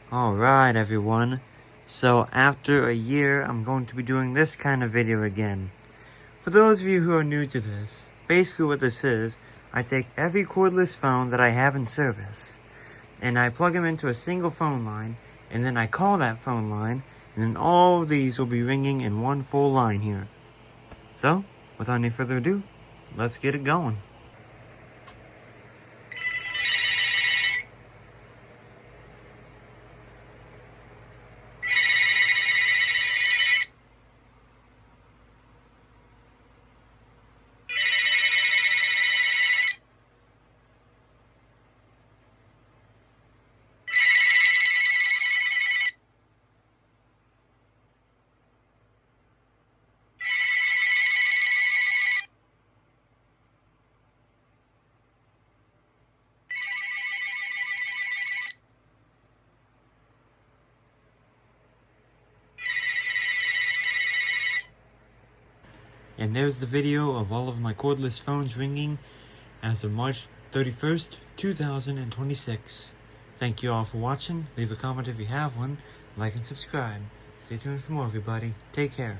Alright everyone, so after a year I'm going to be doing this kind of video again. For those of you who are new to this, basically what this is, I take every cordless phone that I have in service, and I plug them into a single phone line, and then I call that phone line, and then all of these will be ringing in one full line here. So, without any further ado, let's get it going. And there's the video of all of my cordless phones ringing as of March 31st, 2026. Thank you all for watching. Leave a comment if you have one. Like and subscribe. Stay tuned for more, everybody. Take care.